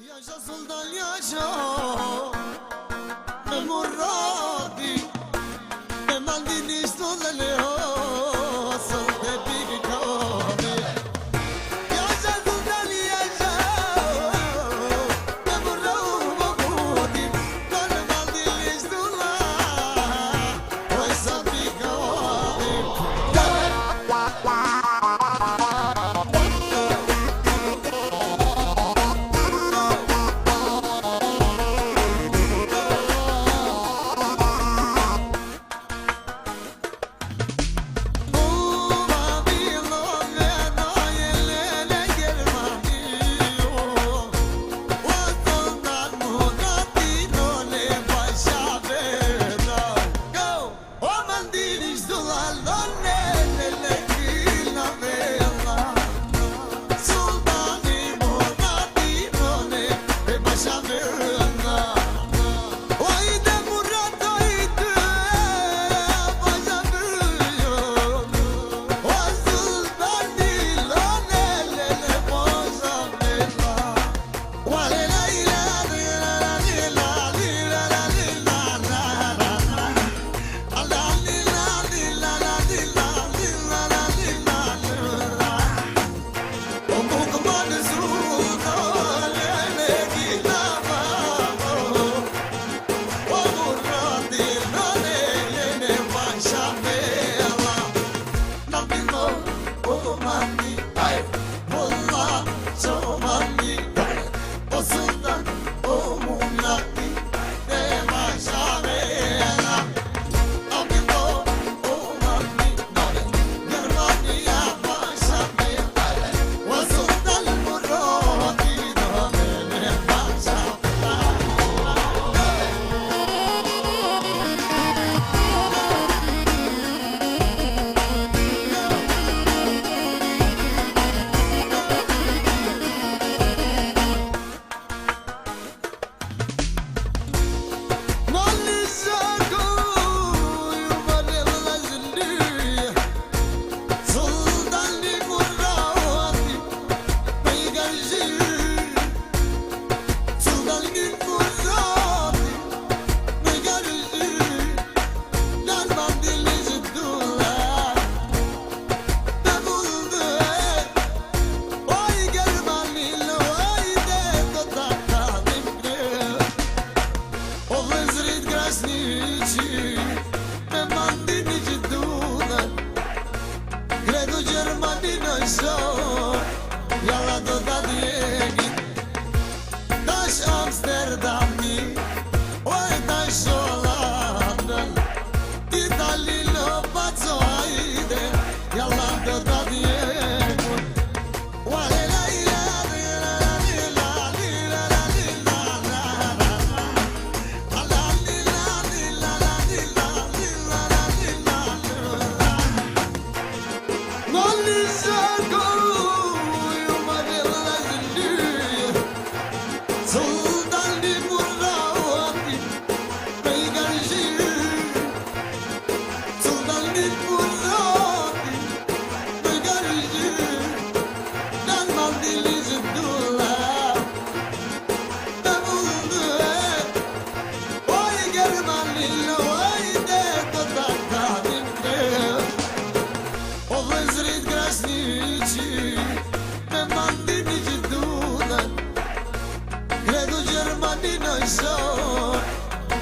Yaşa sultan yaşa me muradi me mandini stolele sol de bigkami Yaşa sultan yaşa me muradi me mandini stola oi sol bigkami Jalla do ta djegi Tash Amsterdami Oj tash Hollandën Itali në paco hajde Jalla do ta djegi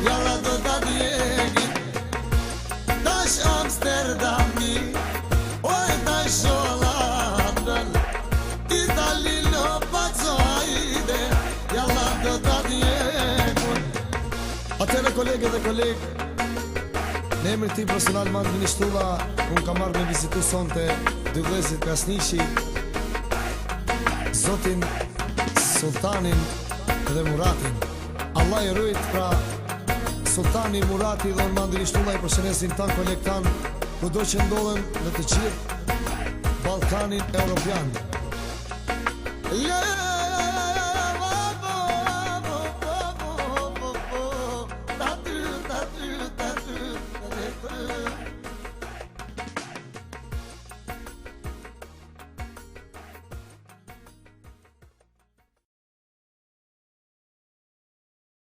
Jalla do ta djegi Tash Amsterdami Oj tash Hollandën Itali në paco hajde Jalla do ta djegi Atere kolege dhe kolegë Në emër ti personal Mandini Shtulla Unë ka marrë me vizitu sonte dy vëllezërit Krasniqi Zotin Sultanin dhe Muratin Allah i rujt pra Sultani, Murati dhe Mandini Shtulla i përshëndesin tan kolektan kudo që ndodhen në të gjithë Ballkanin Evropian.